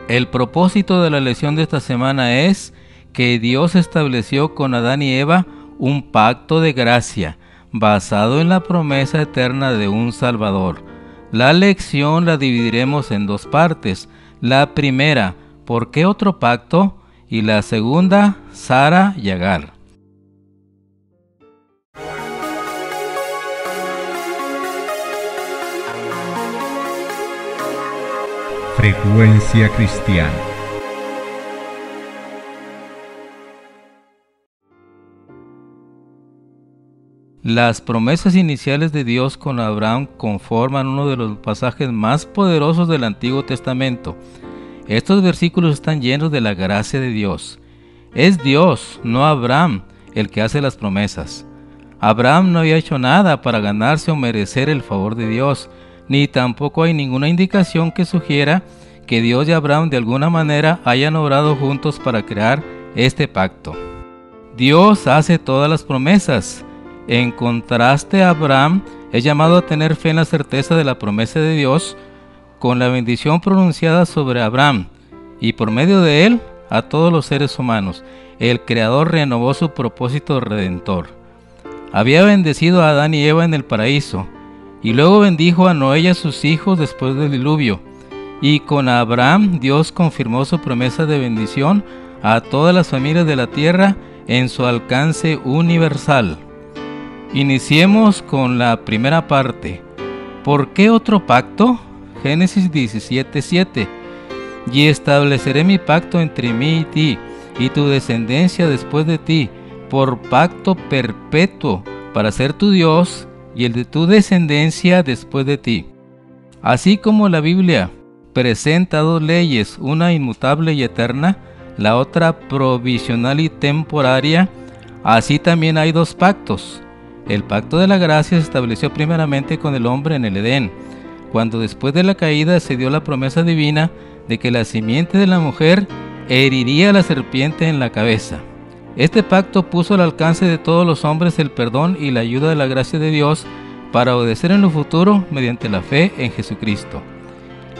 El propósito de la lección de esta semana es que Dios estableció con Adán y Eva un pacto de gracia basado en la promesa eterna de un Salvador. La lección la dividiremos en dos partes. La primera, ¿por qué otro pacto? Y la segunda, Sara y Agar. Frecuencia Cristiana. Las promesas iniciales de Dios con Abraham conforman uno de los pasajes más poderosos del Antiguo Testamento. Estos versículos están llenos de la gracia de Dios. Es Dios, no Abraham, el que hace las promesas. Abraham no había hecho nada para ganarse o merecer el favor de Dios, ni tampoco hay ninguna indicación que sugiera que Dios y Abraham de alguna manera hayan obrado juntos para crear este pacto. Dios hace todas las promesas. En contraste, Abraham es llamado a tener fe en la certeza de la promesa de Dios con la bendición pronunciada sobre Abraham y por medio de él a todos los seres humanos. El Creador renovó su propósito redentor. Había bendecido a Adán y Eva en el paraíso y luego bendijo a Noé y a sus hijos después del diluvio. Y con Abraham Dios confirmó su promesa de bendición a todas las familias de la tierra en su alcance universal. Iniciemos con la primera parte. ¿Por qué otro pacto? Génesis 17:7. Y estableceré mi pacto entre mí y ti, y tu descendencia después de ti, por pacto perpetuo, para ser tu Dios, y el de tu descendencia después de ti. Así como la Biblia presenta dos leyes, una inmutable y eterna, la otra provisional y temporaria, así también hay dos pactos. El pacto de la gracia se estableció primeramente con el hombre en el Edén, cuando después de la caída se dio la promesa divina de que la simiente de la mujer heriría a la serpiente en la cabeza. Este pacto puso al alcance de todos los hombres el perdón y la ayuda de la gracia de Dios para obedecer en lo futuro mediante la fe en Jesucristo.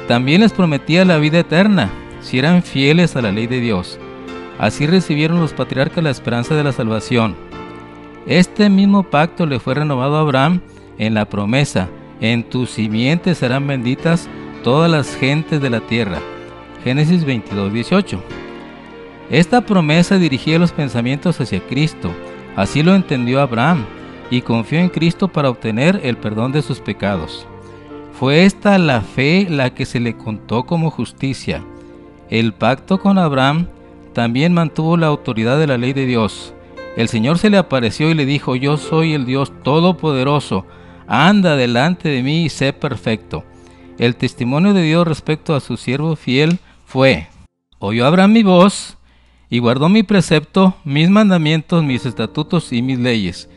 También les prometía la vida eterna, si eran fieles a la ley de Dios. Así recibieron los patriarcas la esperanza de la salvación. Este mismo pacto le fue renovado a Abraham en la promesa: en tu simiente serán benditas todas las gentes de la tierra. Génesis 22:18. Esta promesa dirigía los pensamientos hacia Cristo. Así lo entendió Abraham y confió en Cristo para obtener el perdón de sus pecados. Fue esta la fe la que se le contó como justicia. El pacto con Abraham también mantuvo la autoridad de la ley de Dios. El Señor se le apareció y le dijo: yo soy el Dios Todopoderoso, anda delante de mí y sé perfecto. El testimonio de Dios respecto a su siervo fiel fue: oyó Abraham mi voz y guardó mi precepto, mis mandamientos, mis estatutos y mis leyes.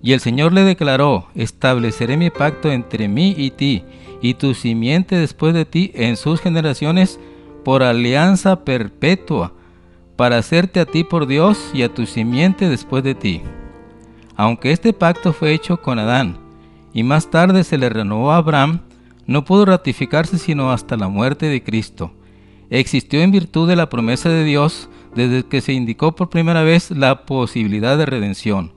Y el Señor le declaró: estableceré mi pacto entre mí y ti, y tu simiente después de ti en sus generaciones, por alianza perpetua, para hacerte a ti por Dios y a tu simiente después de ti. Aunque este pacto fue hecho con Adán, y más tarde se le renovó a Abraham, no pudo ratificarse sino hasta la muerte de Cristo. Existió en virtud de la promesa de Dios desde que se indicó por primera vez la posibilidad de redención.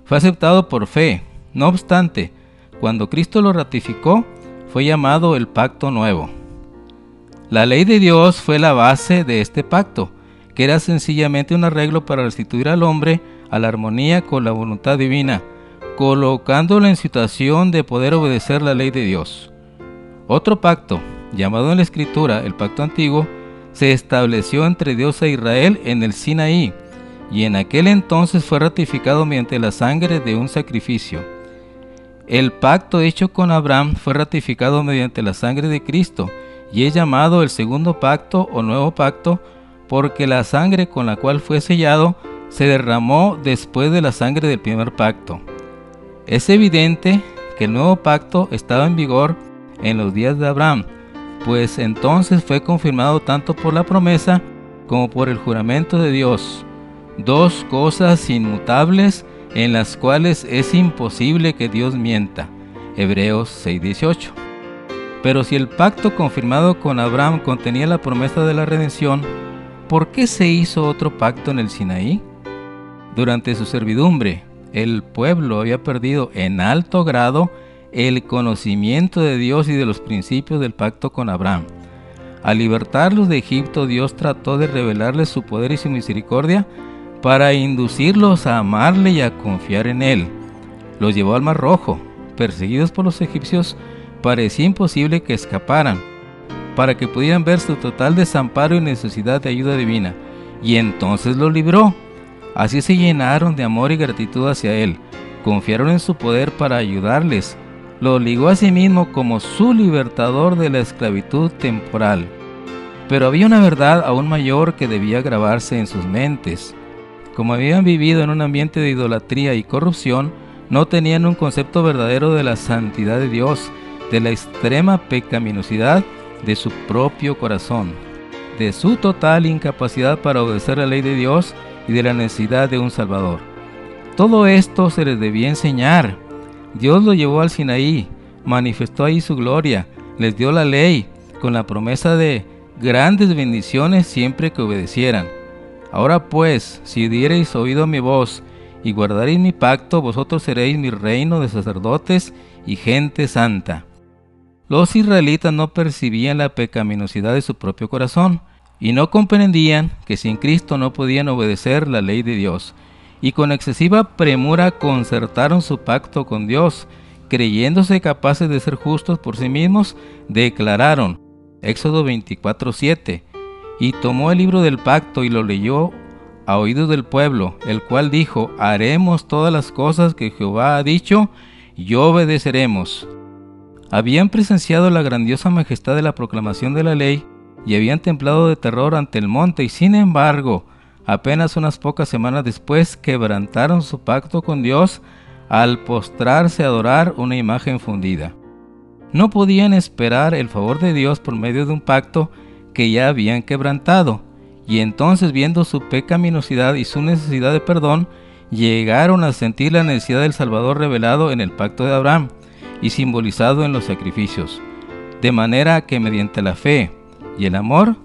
Fue aceptado por fe. No obstante, cuando Cristo lo ratificó, fue llamado el Pacto Nuevo. La ley de Dios fue la base de este pacto, que era sencillamente un arreglo para restituir al hombre a la armonía con la voluntad divina, colocándolo en situación de poder obedecer la ley de Dios. Otro pacto, llamado en la Escritura el Pacto Antiguo, se estableció entre Dios e Israel en el Sinaí, y en aquel entonces fue ratificado mediante la sangre de un sacrificio. El pacto hecho con Abraham fue ratificado mediante la sangre de Cristo, y es llamado el segundo pacto o nuevo pacto, porque la sangre con la cual fue sellado se derramó después de la sangre del primer pacto. Es evidente que el nuevo pacto estaba en vigor en los días de Abraham, pues entonces fue confirmado tanto por la promesa como por el juramento de Dios, dos cosas inmutables en las cuales es imposible que Dios mienta. Hebreos 6:18. Pero si el pacto confirmado con Abraham contenía la promesa de la redención, ¿por qué se hizo otro pacto en el Sinaí? Durante su servidumbre, el pueblo había perdido en alto grado el conocimiento de Dios y de los principios del pacto con Abraham. Al libertarlos de Egipto, Dios trató de revelarles su poder y su misericordia para inducirlos a amarle y a confiar en él. Los llevó al Mar Rojo. Perseguidos por los egipcios, parecía imposible que escaparan, para que pudieran ver su total desamparo y necesidad de ayuda divina, y entonces los libró. Así se llenaron de amor y gratitud hacia él, confiaron en su poder para ayudarles, lo ligó a sí mismo como su libertador de la esclavitud temporal. Pero había una verdad aún mayor que debía grabarse en sus mentes. Como habían vivido en un ambiente de idolatría y corrupción, no tenían un concepto verdadero de la santidad de Dios, de la extrema pecaminosidad de su propio corazón, de su total incapacidad para obedecer la ley de Dios y de la necesidad de un Salvador. Todo esto se les debía enseñar. Dios los llevó al Sinaí, manifestó ahí su gloria, les dio la ley, con la promesa de grandes bendiciones siempre que obedecieran. Ahora pues, si diereis oído a mi voz y guardaréis mi pacto, vosotros seréis mi reino de sacerdotes y gente santa. Los israelitas no percibían la pecaminosidad de su propio corazón y no comprendían que sin Cristo no podían obedecer la ley de Dios, y con excesiva premura concertaron su pacto con Dios, creyéndose capaces de ser justos por sí mismos, declararon, Éxodo 24:7, y tomó el libro del pacto y lo leyó a oídos del pueblo, el cual dijo, haremos todas las cosas que Jehová ha dicho y obedeceremos. Habían presenciado la grandiosa majestad de la proclamación de la ley y habían temblado de terror ante el monte, y sin embargo, apenas unas pocas semanas después quebrantaron su pacto con Dios al postrarse a adorar una imagen fundida. No podían esperar el favor de Dios por medio de un pacto que ya habían quebrantado, y entonces, viendo su pecaminosidad y su necesidad de perdón, llegaron a sentir la necesidad del Salvador revelado en el pacto de Abraham y simbolizado en los sacrificios, de manera que mediante la fe y el amor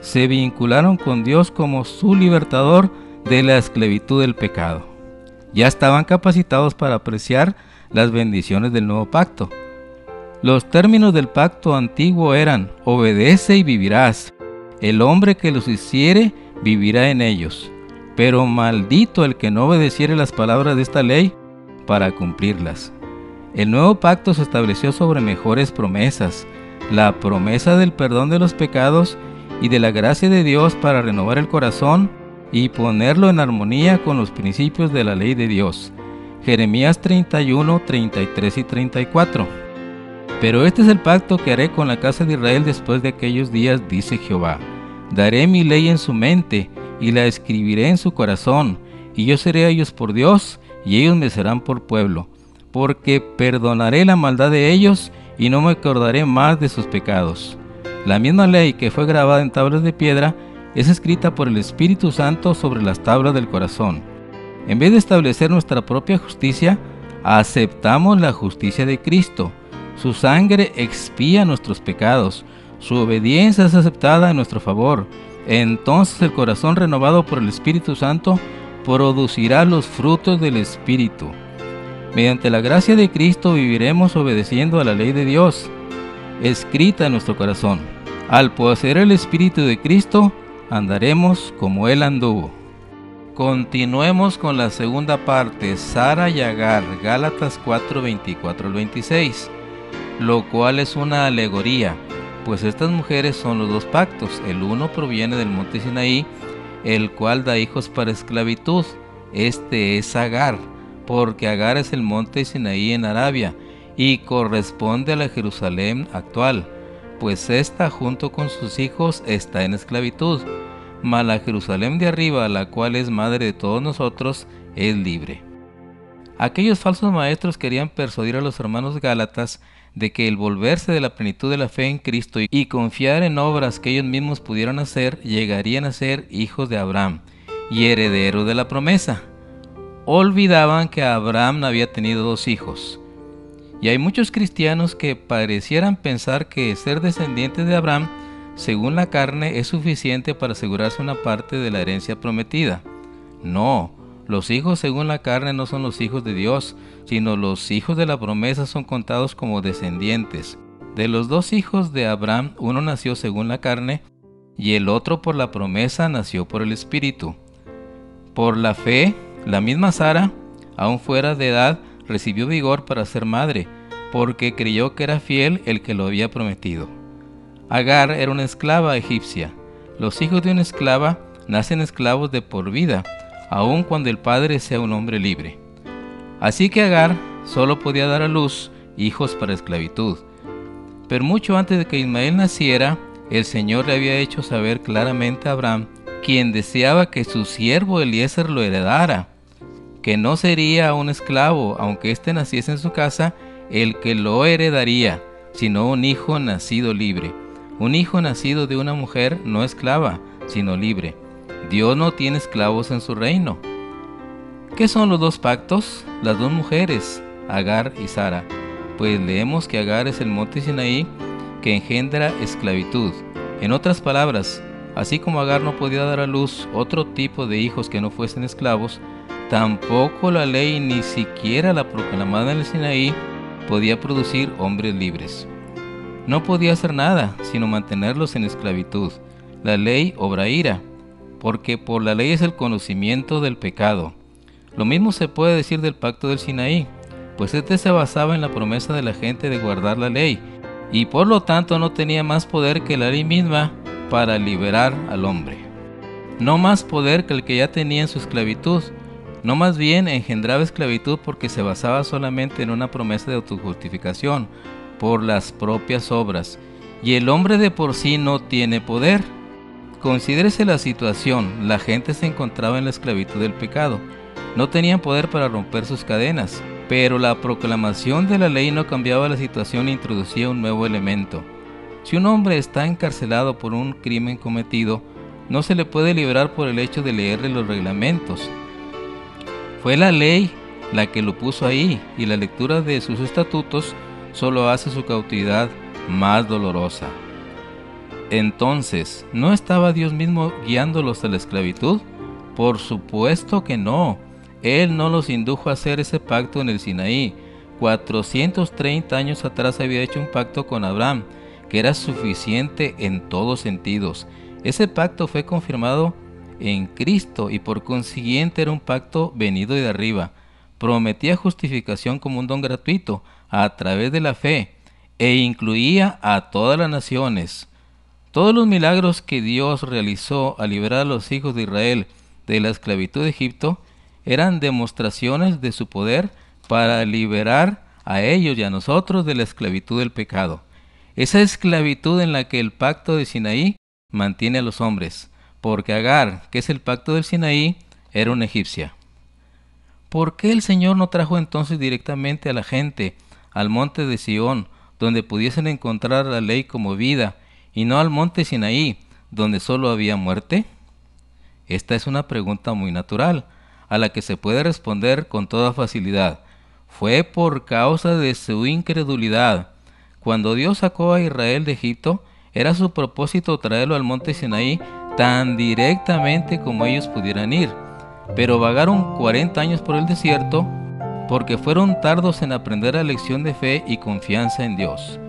se vincularon con Dios como su libertador de la esclavitud del pecado. Ya estaban capacitados para apreciar las bendiciones del nuevo pacto. Los términos del pacto antiguo eran: obedece y vivirás. El hombre que los hiciere vivirá en ellos. Pero maldito el que no obedeciere las palabras de esta ley para cumplirlas. El nuevo pacto se estableció sobre mejores promesas: la promesa del perdón de los pecados y de la gracia de Dios para renovar el corazón y ponerlo en armonía con los principios de la ley de Dios. Jeremías 31, 33 y 34. Pero este es el pacto que haré con la casa de Israel después de aquellos días, dice Jehová. Daré mi ley en su mente y la escribiré en su corazón, y yo seré a ellos por Dios, y ellos me serán por pueblo, porque perdonaré la maldad de ellos y no me acordaré más de sus pecados. La misma ley que fue grabada en tablas de piedra es escrita por el Espíritu Santo sobre las tablas del corazón. En vez de establecer nuestra propia justicia, aceptamos la justicia de Cristo. Su sangre expía nuestros pecados. Su obediencia es aceptada en nuestro favor. Entonces el corazón renovado por el Espíritu Santo producirá los frutos del Espíritu. Mediante la gracia de Cristo viviremos obedeciendo a la ley de Dios, escrita en nuestro corazón. Al poseer el Espíritu de Cristo, andaremos como Él anduvo. Continuemos con la segunda parte, Sara y Agar, Gálatas 4, 24 al 26, lo cual es una alegoría, pues estas mujeres son los dos pactos. El uno proviene del monte Sinaí, el cual da hijos para esclavitud. Este es Agar, porque Agar es el monte Sinaí en Arabia, y corresponde a la Jerusalén actual, pues ésta junto con sus hijos está en esclavitud, mas la Jerusalén de arriba, la cual es madre de todos nosotros, es libre. Aquellos falsos maestros querían persuadir a los hermanos gálatas de que el volverse de la plenitud de la fe en Cristo y confiar en obras que ellos mismos pudieran hacer, llegarían a ser hijos de Abraham y herederos de la promesa. Olvidaban que Abraham había tenido dos hijos, Y hay muchos cristianos que parecieran pensar que ser descendiente de Abraham, según la carne, es suficiente para asegurarse una parte de la herencia prometida. No, los hijos según la carne no son los hijos de Dios, sino los hijos de la promesa son contados como descendientes. De los dos hijos de Abraham, uno nació según la carne, y el otro por la promesa nació por el Espíritu. Por la fe, la misma Sara, aún fuera de edad, recibió vigor para ser madre, porque creyó que era fiel el que lo había prometido. Agar era una esclava egipcia. Los hijos de una esclava nacen esclavos de por vida, aun cuando el padre sea un hombre libre. Así que Agar solo podía dar a luz hijos para esclavitud. Pero mucho antes de que Ismael naciera, el Señor le había hecho saber claramente a Abraham, quien deseaba que su siervo Eliezer lo heredara, que no sería un esclavo, aunque éste naciese en su casa, el que lo heredaría, sino un hijo nacido libre. Un hijo nacido de una mujer no esclava, sino libre. Dios no tiene esclavos en su reino. ¿Qué son los dos pactos? Las dos mujeres, Agar y Sara. Pues leemos que Agar es el monte Sinaí que engendra esclavitud. En otras palabras, así como Agar no podía dar a luz otro tipo de hijos que no fuesen esclavos, tampoco la ley, ni siquiera la proclamada en el Sinaí, podía producir hombres libres. No podía hacer nada, sino mantenerlos en esclavitud. La ley obra ira, porque por la ley es el conocimiento del pecado. Lo mismo se puede decir del pacto del Sinaí, pues este se basaba en la promesa de la gente de guardar la ley, y por lo tanto no tenía más poder que la ley misma para liberar al hombre. No más poder que el que ya tenía en su esclavitud, no más bien engendraba esclavitud porque se basaba solamente en una promesa de autojustificación por las propias obras, y el hombre de por sí no tiene poder. Considérese la situación: la gente se encontraba en la esclavitud del pecado, no tenían poder para romper sus cadenas, pero la proclamación de la ley no cambiaba la situación e introducía un nuevo elemento. Si un hombre está encarcelado por un crimen cometido, no se le puede liberar por el hecho de leerle los reglamentos. Fue la ley la que lo puso ahí, y la lectura de sus estatutos solo hace su cautividad más dolorosa. Entonces, ¿no estaba Dios mismo guiándolos a la esclavitud? Por supuesto que no. Él no los indujo a hacer ese pacto en el Sinaí. 430 años atrás había hecho un pacto con Abraham, que era suficiente en todos sentidos. Ese pacto fue confirmado en Cristo y por consiguiente era un pacto venido de arriba. Prometía justificación como un don gratuito a través de la fe e incluía a todas las naciones. Todos los milagros que Dios realizó al liberar a los hijos de Israel de la esclavitud de Egipto eran demostraciones de su poder para liberar a ellos y a nosotros de la esclavitud del pecado. Esa esclavitud en la que el pacto de Sinaí mantiene a los hombres, porque Agar, que es el pacto del Sinaí, era una egipcia. ¿Por qué el Señor no trajo entonces directamente a la gente al monte de Sión, donde pudiesen encontrar la ley como vida, y no al monte Sinaí, donde solo había muerte? Esta es una pregunta muy natural, a la que se puede responder con toda facilidad. Fue por causa de su incredulidad. Cuando Dios sacó a Israel de Egipto, era su propósito traerlo al monte Sinaí tan directamente como ellos pudieran ir. Pero vagaron 40 años por el desierto porque fueron tardos en aprender la lección de fe y confianza en Dios.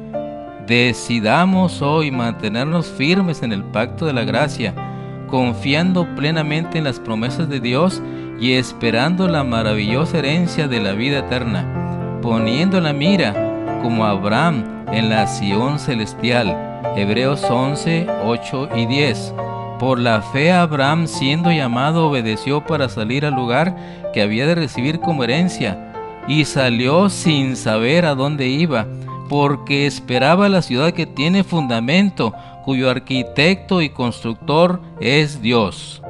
Decidamos hoy mantenernos firmes en el pacto de la gracia, confiando plenamente en las promesas de Dios y esperando la maravillosa herencia de la vida eterna, poniendo la mira, como Abraham, en la Sión celestial. Hebreos 11, 8 y 10. Por la fe Abraham, siendo llamado, obedeció para salir al lugar que había de recibir como herencia, y salió sin saber a dónde iba, porque esperaba la ciudad que tiene fundamento, cuyo arquitecto y constructor es Dios.